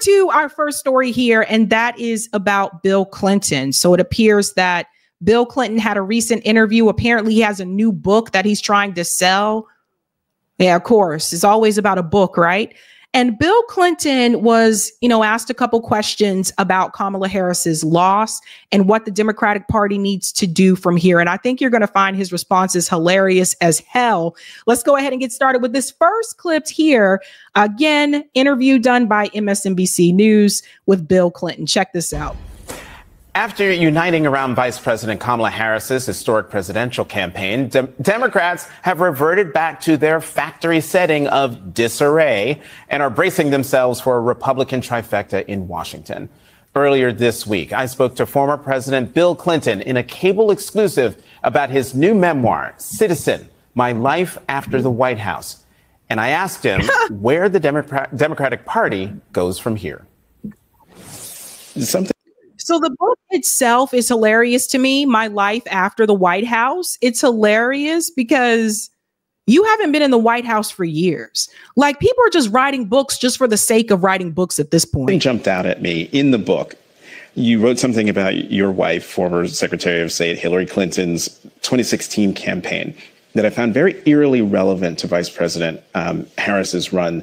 to our first story here, and that is about Bill Clinton. So it appears that Bill Clinton had a recent interview. Apparently, he has a new book that he's trying to sell. Yeah, of course. It's always about a book, right? And Bill Clinton was, asked a couple questions about Kamala Harris's loss and what the Democratic Party needs to do from here. And I think you're going to find his responses hilarious as hell. Let's go ahead and get started with this first clip here. Again, interview done by MSNBC News with Bill Clinton. Check this out. After uniting around Vice President Kamala Harris's historic presidential campaign, Democrats have reverted back to their factory setting of disarray and are bracing themselves for a Republican trifecta in Washington. Earlier this week, I spoke to former President Bill Clinton in a cable exclusive about his new memoir, Citizen: My Life After the White House. And I asked him where the Democratic Party goes from here. So the book itself is hilarious to me. My Life After the White House. It's hilarious because you haven't been in the White House for years. Like, people are just writing books just for the sake of writing books at this point. Something jumped out at me in the book. You wrote something about your wife, former Secretary of State Hillary Clinton's 2016 campaign that I found very eerily relevant to Vice President Harris's run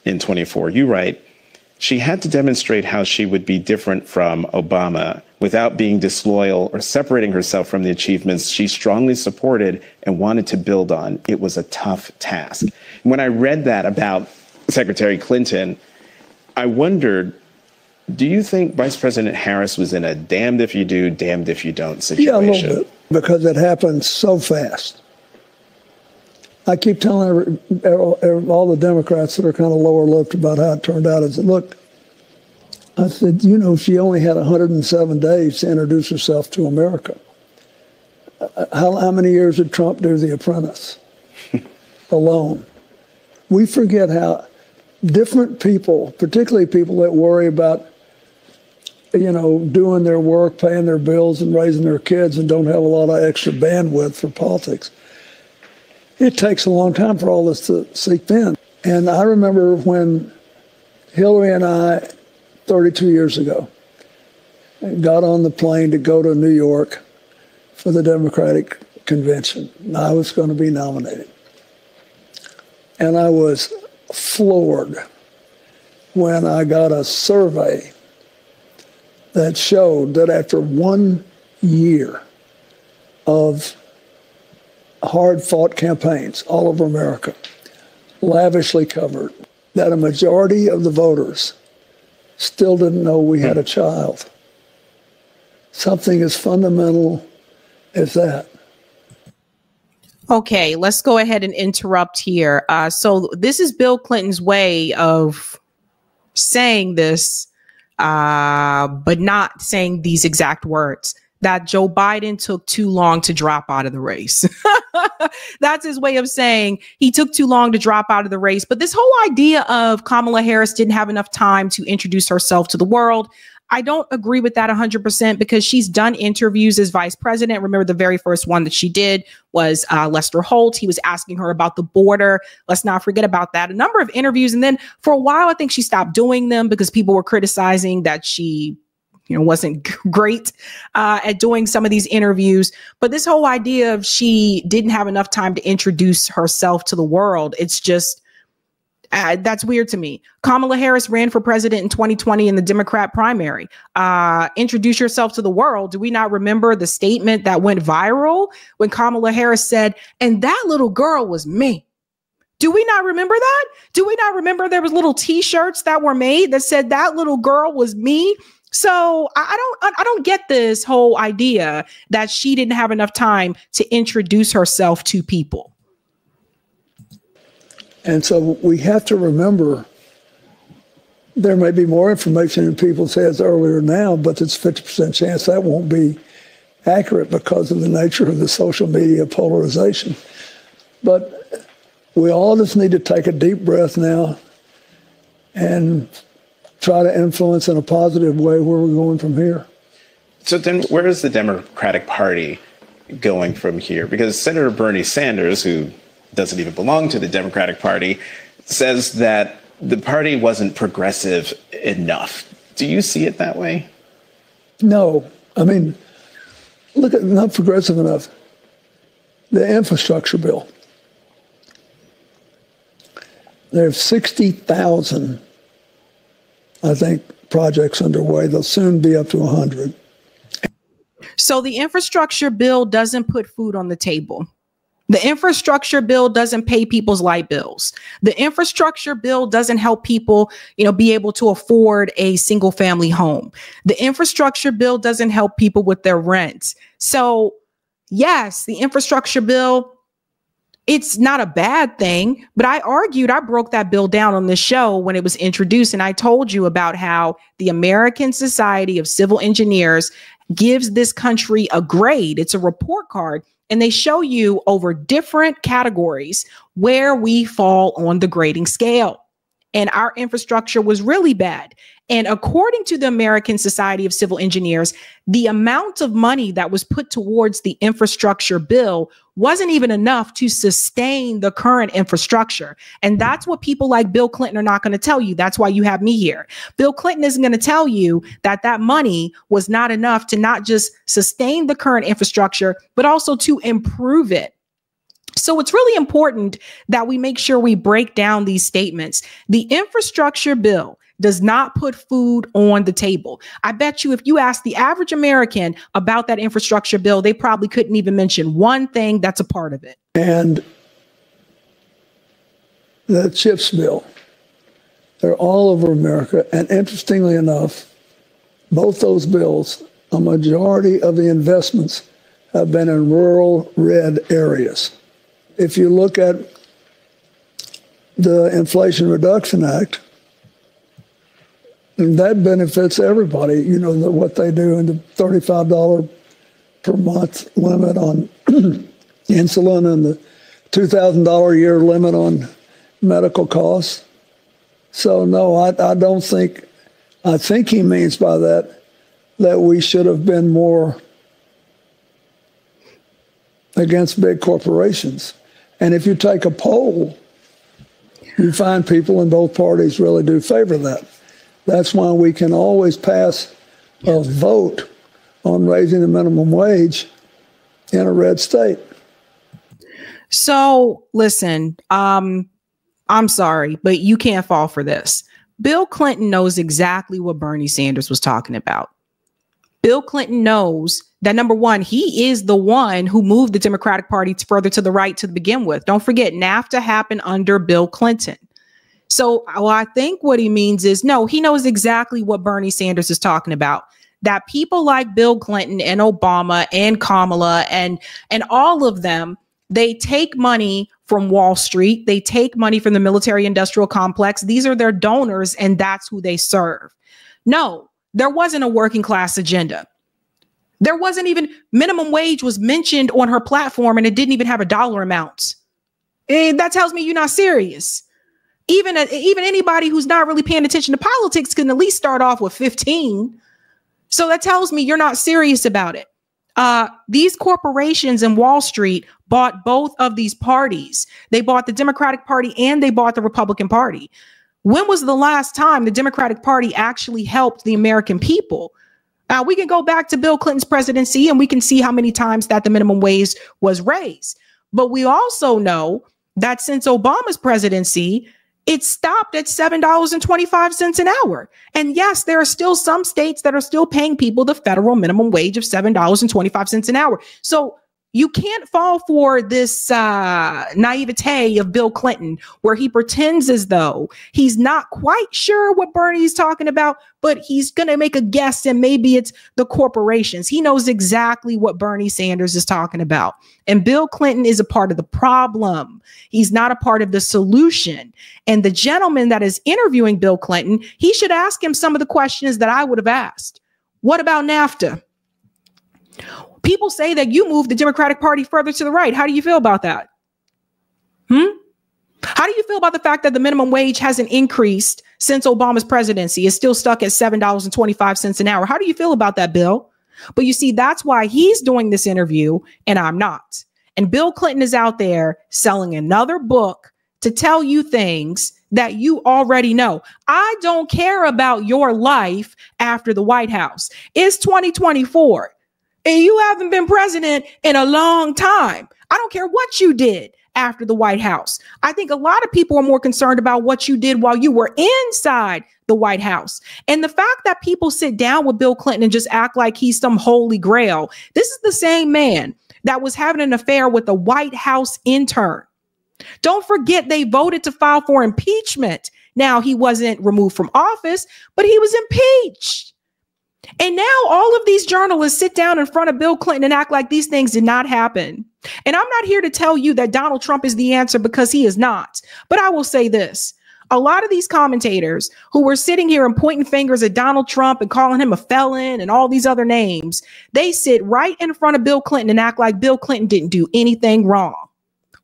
in 24. You write, "She had to demonstrate how she would be different from Obama without being disloyal or separating herself from the achievements she strongly supported and wanted to build on. It was a tough task." When I read that about Secretary Clinton, I wondered, do you think Vice President Harris was in a damned if you do, damned if you don't situation? Yeah, a little bit, because it happened so fast. I keep telling all the Democrats that are kind of lower lipped about how it turned out, I said, look, I said, she only had 107 days to introduce herself to America. How many years did Trump do The Apprentice alone? We forget how different people, particularly people that worry about, doing their work, paying their bills and raising their kids and don't have a lot of extra bandwidth for politics. It takes a long time for all this to seep in. And I remember when Hillary and I, 32 years ago, got on the plane to go to New York for the Democratic convention. I was going to be nominated. And I was floored when I got a survey that showed that after 1 year of hard-fought campaigns all over America, lavishly covered, that a majority of the voters still didn't know we had a child. Something as fundamental as that. Okay, let's go ahead and interrupt here. So this is Bill Clinton's way of saying this, but not saying these exact words, that Joe Biden took too long to drop out of the race. That's his way of saying he took too long to drop out of the race. But this whole idea of Kamala Harris didn't have enough time to introduce herself to the world, I don't agree with that 100% because she's done interviews as vice president. Remember, the very first one that she did was Lester Holt. He was asking her about the border. Let's not forget about that. A number of interviews. And then for a while, I think she stopped doing them because people were criticizing that she wasn't great at doing some of these interviews. But this whole idea of she didn't have enough time to introduce herself to the world, it's just, that's weird to me. Kamala Harris ran for president in 2020 in the Democrat primary. Introduce yourself to the world. Do we not remember the statement that went viral when Kamala Harris said, "And that little girl was me"? Do we not remember that? Do we not remember there was little T-shirts that were made that said "that little girl was me"? So I don't get this whole idea that she didn't have enough time to introduce herself to people. And so we have to remember there may be more information in people's heads earlier now, but there's a 50% chance that won't be accurate because of the nature of the social media polarization. But we all just need to take a deep breath now and try to influence in a positive way where we're going from here. So then where is the Democratic Party going from here? Because Senator Bernie Sanders, who doesn't even belong to the Democratic Party, says that the party wasn't progressive enough. Do you see it that way? No. I mean, look at, not progressive enough. The infrastructure bill. There's 60,000, I think, projects underway. They'll soon be up to 100. So the infrastructure bill doesn't put food on the table. The infrastructure bill doesn't pay people's light bills. The infrastructure bill doesn't help people, be able to afford a single family home. The infrastructure bill doesn't help people with their rent. So yes, the infrastructure bill, it's not a bad thing, but I broke that bill down on the show when it was introduced. And I told you about how the American Society of Civil Engineers gives this country a grade. It's a report card, and they show you over different categories where we fall on the grading scale. And our infrastructure was really bad. And according to the American Society of Civil Engineers, the amount of money that was put towards the infrastructure bill wasn't even enough to sustain the current infrastructure. And that's what people like Bill Clinton are not going to tell you. That's why you have me here. Bill Clinton isn't going to tell you that that money was not enough to not just sustain the current infrastructure, but also to improve it. So it's really important that we make sure we break down these statements. The infrastructure bill does not put food on the table. I bet you if you ask the average American about that infrastructure bill, they probably couldn't even mention one thing that's a part of it. And the CHIPS bill, they're all over America. And interestingly enough, both those bills, a majority of the investments have been in rural red areas. If you look at the Inflation Reduction Act, that benefits everybody. What they do, and the $35 per month limit on insulin and the $2,000 a year limit on medical costs. So no, I don't think, I think he means by that we should have been more against big corporations. And if you take a poll, you find people in both parties really do favor that. That's why we can always pass a vote on raising the minimum wage in a red state. So listen, I'm sorry, but you can't fall for this. Bill Clinton knows exactly what Bernie Sanders was talking about. Bill Clinton knows that, number one, he is the one who moved the Democratic Party further to the right to begin with. Don't forget, NAFTA happened under Bill Clinton. So I think what he means is, no, he knows exactly what Bernie Sanders is talking about, that people like Bill Clinton and Obama and Kamala and all of them, they take money from Wall Street. They take money from the military industrial complex. These are their donors, and that's who they serve. No, there wasn't a working class agenda. There wasn't even minimum wage was mentioned on her platform, and it didn't even have a dollar amount. And that tells me you're not serious. Even anybody who's not really paying attention to politics can at least start off with 15. So that tells me you're not serious about it. These corporations in Wall Street bought both of these parties. They bought the Democratic Party and they bought the Republican Party. When was the last time the Democratic Party actually helped the American people? We can go back to Bill Clinton's presidency and we can see how many times that the minimum wage was raised. But we also know that since Obama's presidency, it stopped at $7.25 an hour. And yes, there are still some states that are still paying people the federal minimum wage of $7.25 an hour. So you can't fall for this naivete of Bill Clinton, where he pretends as though he's not quite sure what Bernie's talking about, but he's going to make a guess and maybe it's the corporations. He knows exactly what Bernie Sanders is talking about. And Bill Clinton is a part of the problem. He's not a part of the solution. And the gentleman that is interviewing Bill Clinton, he should ask him some of the questions that I would have asked. What about NAFTA? People say that you moved the Democratic Party further to the right. How do you feel about that? How do you feel about the fact that the minimum wage hasn't increased since Obama's presidency? It's still stuck at $7.25 an hour. How do you feel about that, Bill? But you see, that's why he's doing this interview and I'm not. And Bill Clinton is out there selling another book to tell you things that you already know. I don't care about your life after the White House. It's 2024 and you haven't been president in a long time. I don't care what you did after the White House. I think a lot of people are more concerned about what you did while you were inside the White House. And the fact that people sit down with Bill Clinton and just act like he's some holy grail. This is the same man that was having an affair with a White House intern. Don't forget they voted to file for impeachment. Now, he wasn't removed from office, but he was impeached. And now all of these journalists sit down in front of Bill Clinton and act like these things did not happen. And I'm not here to tell you that Donald Trump is the answer, because he is not. But I will say this. A lot of these commentators who were sitting here and pointing fingers at Donald Trump and calling him a felon and all these other names, they sit right in front of Bill Clinton and act like Bill Clinton didn't do anything wrong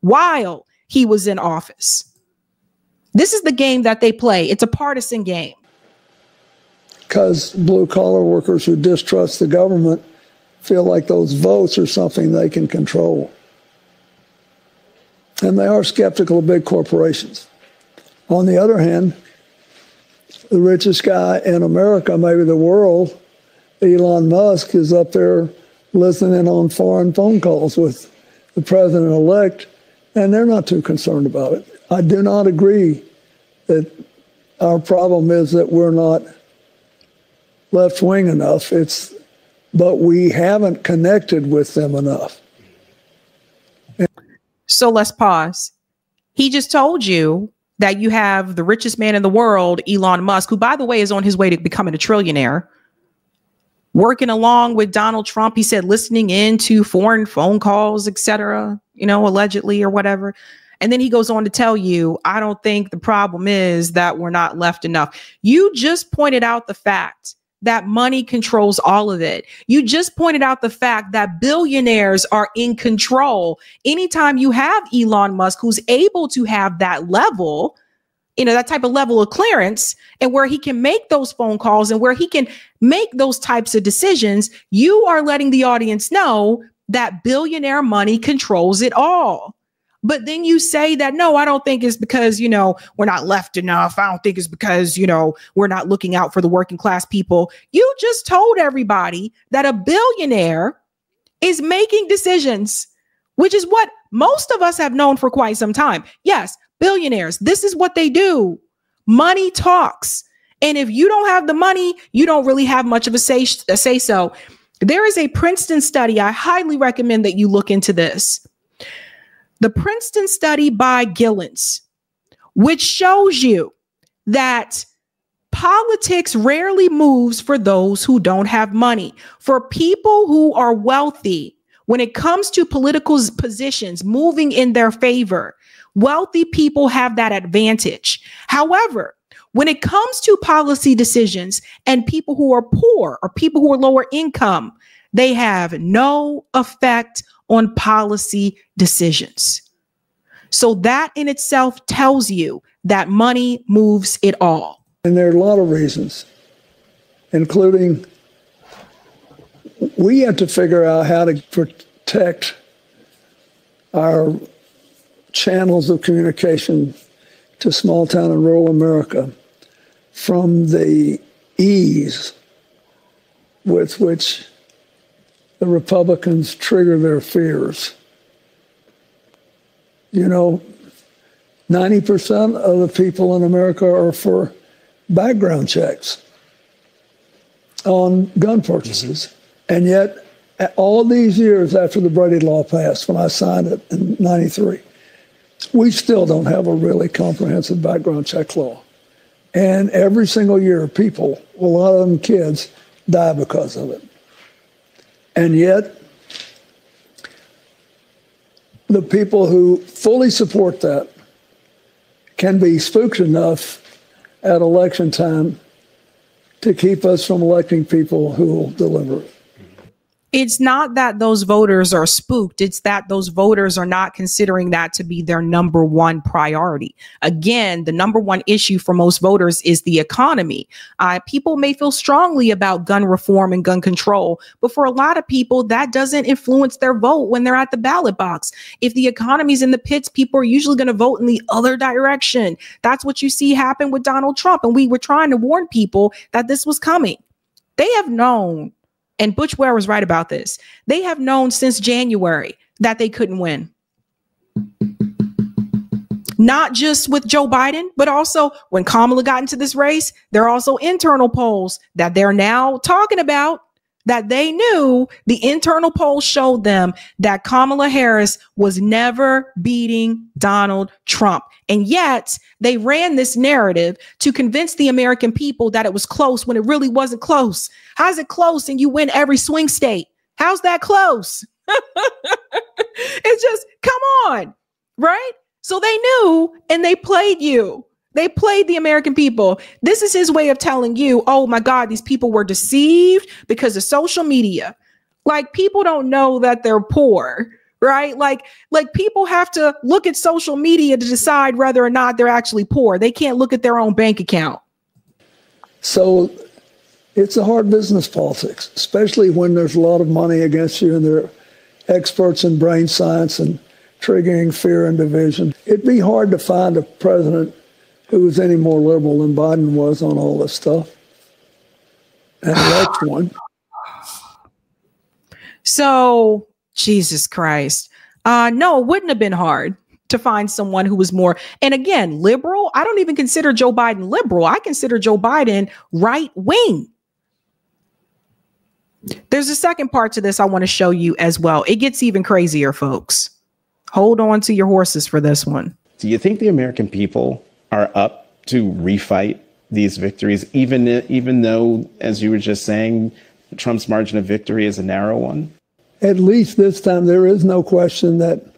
while he was in office. This is the game that they play. It's a partisan game. Because blue collar workers who distrust the government feel like those votes are something they can control. And they are skeptical of big corporations. On the other hand, the richest guy in America, maybe the world, Elon Musk, is up there listening on foreign phone calls with the president-elect, and they're not too concerned about it. I do not agree that our problem is that we're not left-wing enough. But we haven't connected with them enough. So let's pause. He just told you that you have the richest man in the world, Elon Musk, who, by the way, is on his way to becoming a trillionaire, working along with Donald Trump. He said listening into foreign phone calls, etc., allegedly or whatever. And then he goes on to tell you, I don't think the problem is that we're not left enough. You just pointed out the fact that money controls all of it. You just pointed out the fact that billionaires are in control. Anytime you have Elon Musk, who's able to have that level, that type of level of clearance, and where he can make those phone calls and where he can make those types of decisions, you are letting the audience know that billionaire money controls it all. But then you say that, no, I don't think it's because, we're not left enough. I don't think it's because, we're not looking out for the working class people. You just told everybody that a billionaire is making decisions, which is what most of us have known for quite some time. Yes, billionaires, this is what they do. Money talks. And if you don't have the money, you don't really have much of a say so. There is a Princeton study. I highly recommend that you look into this. The Princeton study by Gillens, which shows you that politics rarely moves for those who don't have money. For people who are wealthy, when it comes to political positions moving in their favor, wealthy people have that advantage. However, when it comes to policy decisions and people who are poor or people who are lower income, they have no effect on policy decisions. So that in itself tells you that money moves it all. And there are a lot of reasons, including we have to figure out how to protect our channels of communication to small town and rural America from the ease with which the Republicans trigger their fears. 90% of the people in America are for background checks on gun purchases. And yet, all these years after the Brady Law passed, when I signed it in '93, we still don't have a really comprehensive background check law. And every single year, people, a lot of them kids, die because of it. And yet, the people who fully support that can be spooked enough at election time to keep us from electing people who will deliver it. It's not that those voters are spooked. It's that those voters are not considering that to be their number one priority. Again, the number one issue for most voters is the economy. People may feel strongly about gun reform and gun control, but for a lot of people, that doesn't influence their vote when they're at the ballot box. If the economy's in the pits, people are usually going to vote in the other direction. That's what you see happen with Donald Trump. And we were trying to warn people that this was coming. They have known. And Butch Ware was right about this. They have known since January that they couldn't win. Not just with Joe Biden, but also when Kamala got into this race, there are also internal polls that they're now talking about that they knew. The internal polls showed them that Kamala Harris was never beating Donald Trump. And yet they ran this narrative to convince the American people that it was close when it really wasn't close. How's it close and you win every swing state? How's that close? It's just, come on, right? So they knew and they played you. They played the American people. This is his way of telling you, oh my God, these people were deceived because of social media. Like, people don't know that they're poor, right? Like people have to look at social media to decide whether or not they're actually poor. They can't look at their own bank account. So it's a hard business, politics, especially when there's a lot of money against you and they're experts in brain science and triggering fear and division. It'd be hard to find a president who was any more liberal than Biden was on all this stuff. And that's one. So, Jesus Christ. No, it wouldn't have been hard to find someone who was more, and again, liberal. I don't even consider Joe Biden liberal. I consider Joe Biden right wing. There's a second part to this I want to show you as well. It gets even crazier, folks. Hold on to your horses for this one. Do you think the American people are up to refight these victories, even though, as you were just saying, Trump's margin of victory is a narrow one? At least this time, there is no question that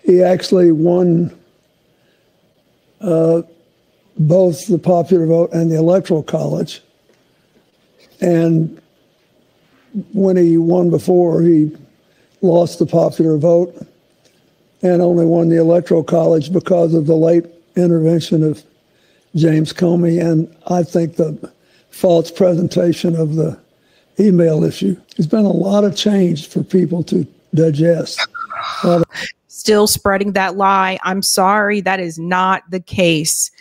he actually won both the popular vote and the Electoral College. And when he won before, he lost the popular vote and only won the Electoral College because of the late intervention of James Comey, and I think the false presentation of the email issue. There's been a lot of change for people to digest. Still spreading that lie. I'm sorry, that is not the case.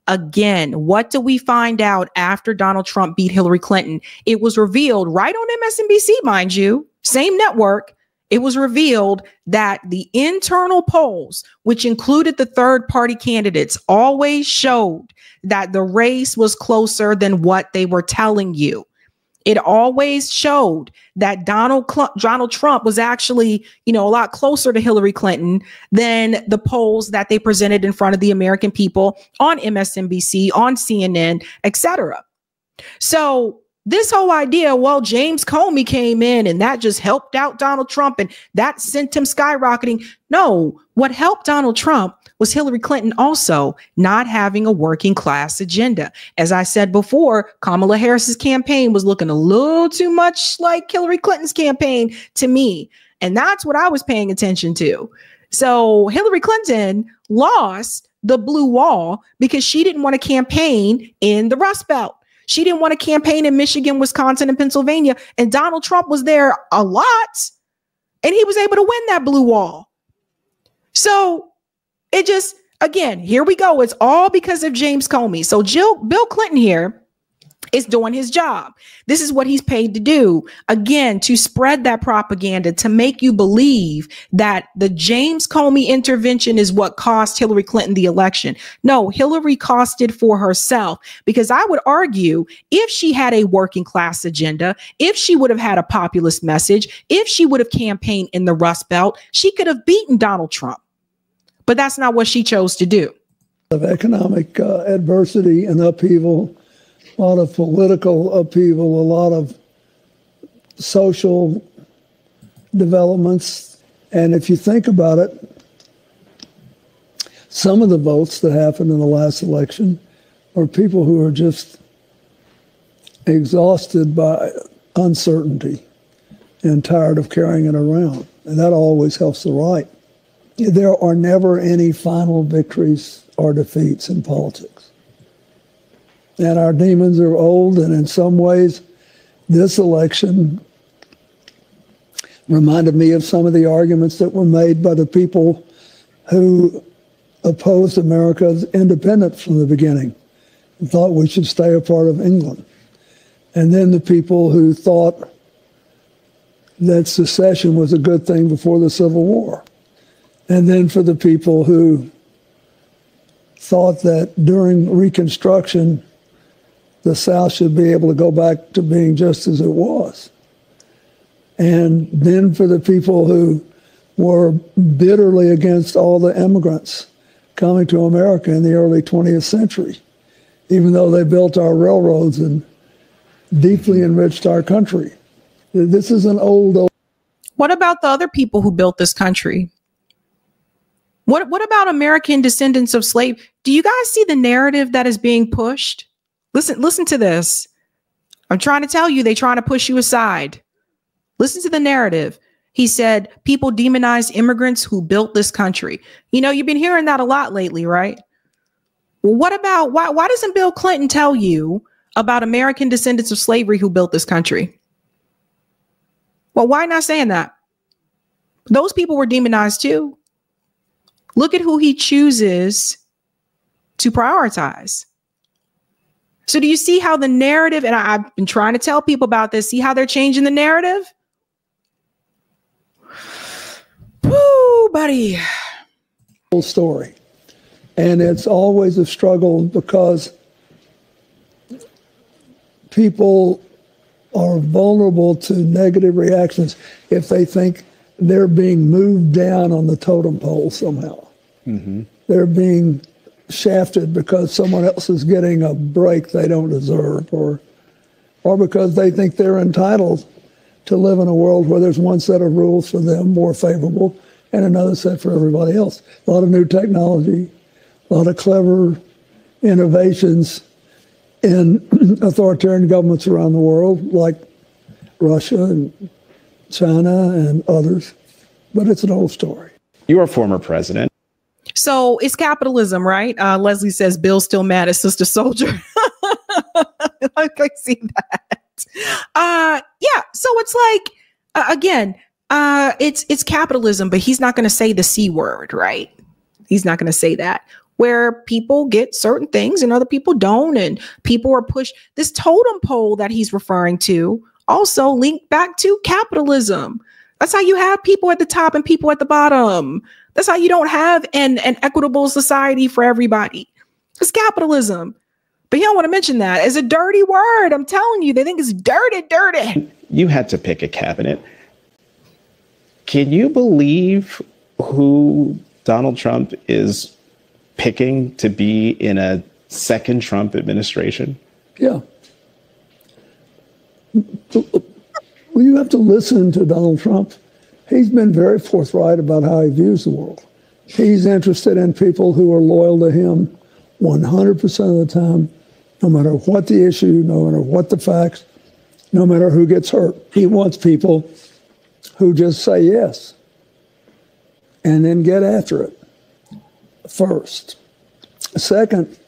Again, what do we find out after Donald Trump beat Hillary Clinton? It was revealed right on MSNBC, mind you, same network. It was revealed that the internal polls, which included the third party candidates, always showed that the race was closer than what they were telling you. It always showed that Donald Trump was actually, a lot closer to Hillary Clinton than the polls that they presented in front of the American people on MSNBC, on CNN, etc. So this whole idea, well, James Comey came in and that just helped out Donald Trump and that sent him skyrocketing. No, what helped Donald Trump was Hillary Clinton also not having a working class agenda. As I said before, Kamala Harris's campaign was looking a little too much like Hillary Clinton's campaign to me. And that's what I was paying attention to. So Hillary Clinton lost the blue wall because she didn't want to campaign in the Rust Belt. She didn't want to campaign in Michigan, Wisconsin, and Pennsylvania. And Donald Trump was there a lot. And he was able to win that blue wall. So it just, again, here we go. It's all because of James Comey. So Bill Clinton here is doing his job. This is what he's paid to do. Again, to spread that propaganda, to make you believe that the James Comey intervention is what cost Hillary Clinton the election. No, Hillary cost it for herself, because I would argue if she had a working class agenda, if she would have had a populist message, if she would have campaigned in the Rust Belt, she could have beaten Donald Trump. But that's not what she chose to do. Of economic adversity and upheaval, a lot of political upheaval, a lot of social developments. And if you think about it, some of the votes that happened in the last election are people who are just exhausted by uncertainty. and tired of carrying it around. And that always helps the right. There are never any final victories or defeats in politics. And our demons are old, and in some ways, this election reminded me of some of the arguments that were made by the people who opposed America's independence from the beginning and thought we should stay a part of England. And then the people who thought that secession was a good thing before the Civil War. And then for the people who thought that during Reconstruction, the South should be able to go back to being just as it was. And then for the people who were bitterly against all the immigrants coming to America in the early 20th century, even though they built our railroads and deeply enriched our country. This is an old. What about the other people who built this country? What about American descendants of slaves? Do you guys see the narrative that is being pushed? Listen to this. I'm trying to tell you, they're trying to push you aside. Listen to the narrative. He said, people demonize immigrants who built this country. You know, you've been hearing that a lot lately, right? Well, what about, why doesn't Bill Clinton tell you about American descendants of slavery who built this country? Well, why not saying that? Those people were demonized too. Look at who he chooses to prioritize. So do you see how the narrative, and I've been trying to tell people about this, see how they're changing the narrative? Woo, buddy. Story. And it's always a struggle because people are vulnerable to negative reactions if they think they're being moved down on the totem pole somehow. Mm-hmm. They're being shafted because someone else is getting a break they don't deserve, or because they think they're entitled to live in a world where there's one set of rules for them more favorable and another set for everybody else. A lot of new technology, a lot of clever innovations in authoritarian governments around the world, like Russia and China and others. But it's an old story. You are a former president. So it's capitalism, right? Leslie says Bill's still mad at Sister Soldier. I see that. Yeah. So it's like, again, it's capitalism, but he's not going to say the C word, right? He's not going to say that. Where people get certain things and other people don't, and people are pushed. This totem pole that he's referring to also linked back to capitalism. That's how you have people at the top and people at the bottom. That's how you don't have an equitable society for everybody. It's capitalism. But you don't want to mention that. It's a dirty word. I'm telling you, they think it's dirty. You had to pick a cabinet. Can you believe who Donald Trump is picking to be in a second Trump administration? Yeah. Well, you have to listen to Donald Trump. He's been very forthright about how he views the world. He's interested in people who are loyal to him 100% of the time, no matter what the issue, no matter what the facts, no matter who gets hurt. He wants people who just say yes and then get after it first. Second,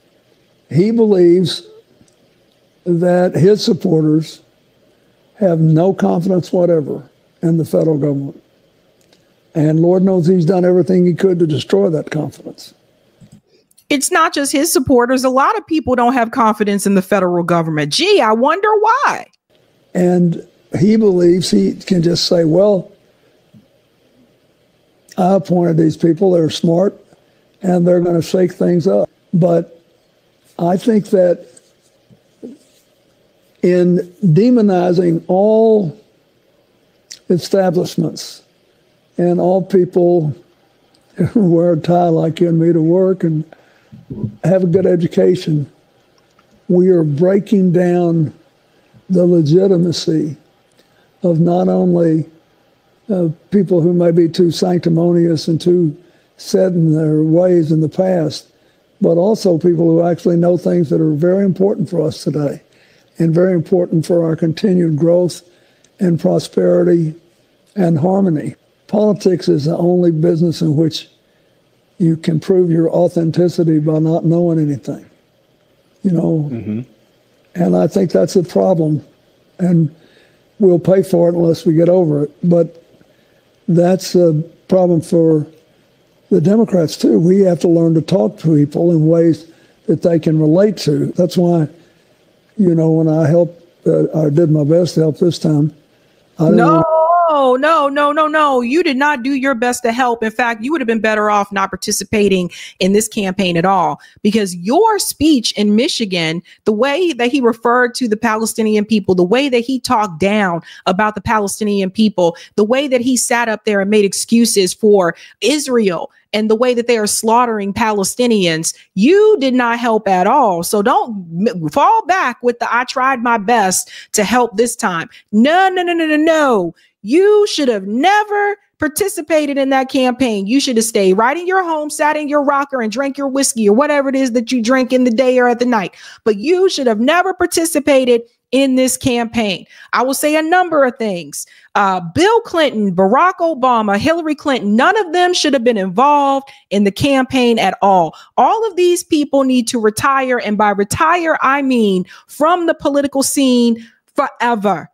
he believes that his supporters have no confidence whatever in the federal government. And Lord knows he's done everything he could to destroy that confidence. It's not just his supporters. A lot of people don't have confidence in the federal government. Gee, I wonder why. And he believes he can just say, well, I appointed these people, they're smart, and they're going to shake things up. But I think that in demonizing all establishments and all people who wear a tie like you and me to work and have a good education, we are breaking down the legitimacy of not only people who may be too sanctimonious and too set in their ways in the past, but also people who actually know things that are very important for us today and very important for our continued growth and prosperity and harmony. Politics is the only business in which you can prove your authenticity by not knowing anything, you know. And I think that's a problem, and we'll pay for it unless we get over it. But that's a problem for the Democrats too. We have to learn to talk to people in ways that they can relate to. That's why, you know, when I did my best to help this time. No. You did not do your best to help. In fact, you would have been better off not participating in this campaign at all, because your speech in Michigan, the way that he referred to the Palestinian people, the way that he talked down about the Palestinian people, the way that he sat up there and made excuses for Israel, and the way that they are slaughtering Palestinians, you did not help at all. So don't fall back with the I tried my best to help this time. No. You should have never participated in that campaign. You should have stayed right in your home, sat in your rocker and drank your whiskey or whatever it is that you drink in the day or at the night. But you should have never participated in this campaign. I will say a number of things. Bill Clinton, Barack Obama, Hillary Clinton, none of them should have been involved in the campaign at all. All of these people need to retire. And by retire, I mean from the political scene forever.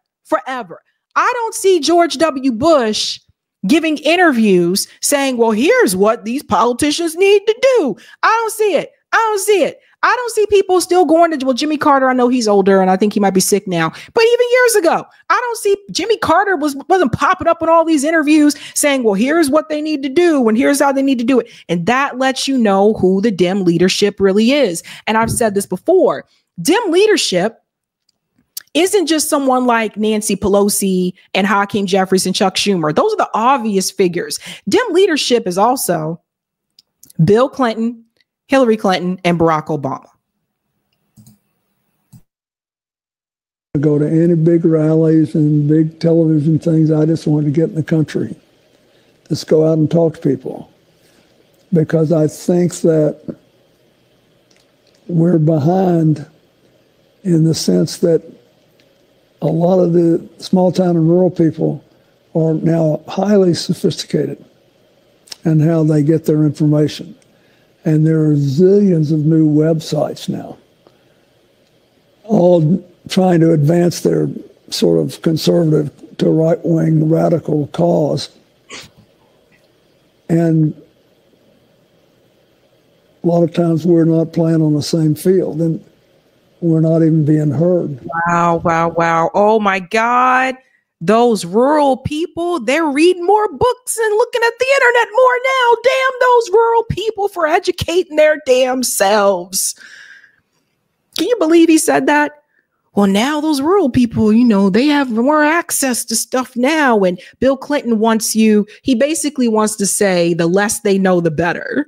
I don't see George W. Bush giving interviews saying, well, here's what these politicians need to do. I don't see it. I don't see people still going to, well, Jimmy Carter, I know he's older and I think he might be sick now, but even years ago, I don't see Jimmy Carter wasn't popping up in all these interviews saying, well, here's what they need to do and here's how they need to do it. And that lets you know who the Dem leadership really is. And I've said this before, Dem leadership isn't just someone like Nancy Pelosi and Hakeem Jeffries and Chuck Schumer. Those are the obvious figures. Dem leadership is also Bill Clinton, Hillary Clinton, and Barack Obama. I go to any big rallies and big television things. I just want to get in the country. Just go out and talk to people. Because I think that we're behind in the sense that a lot of the small town and rural people are now highly sophisticated in how they get their information. And there are zillions of new websites now, all trying to advance their sort of conservative to right-wing radical cause. And a lot of times we're not playing on the same field. And we're not even being heard. Wow. Oh my God. Those rural people, they're reading more books and looking at the internet more now. Damn those rural people for educating their damn selves. Can you believe he said that? Well, now those rural people, you know, they have more access to stuff now. And Bill Clinton he basically wants to say the less they know, the better.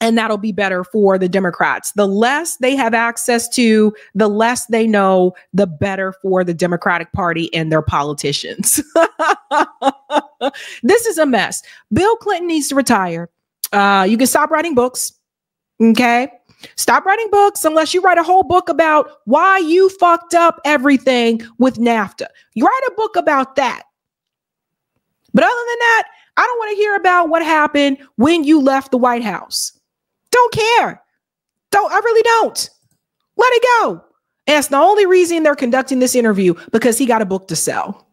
And that'll be better for the Democrats. The less they have access to, the less they know, the better for the Democratic Party and their politicians. This is a mess. Bill Clinton needs to retire. You can stop writing books. Okay? Stop writing books unless you write a whole book about why you fucked up everything with NAFTA. You write a book about that. But other than that, I don't want to hear about what happened when you left the White House. Don't care. I really don't. Let it go. And that's the only reason they're conducting this interview, because he got a book to sell.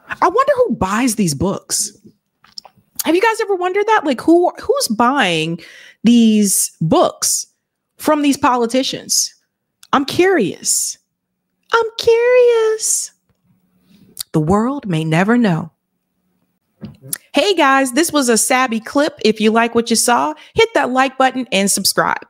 I wonder who buys these books. Have you guys ever wondered that? Like who's buying these books from these politicians? I'm curious. The world may never know. Hey guys, this was a Sabby clip. If you like what you saw, hit that like button and subscribe.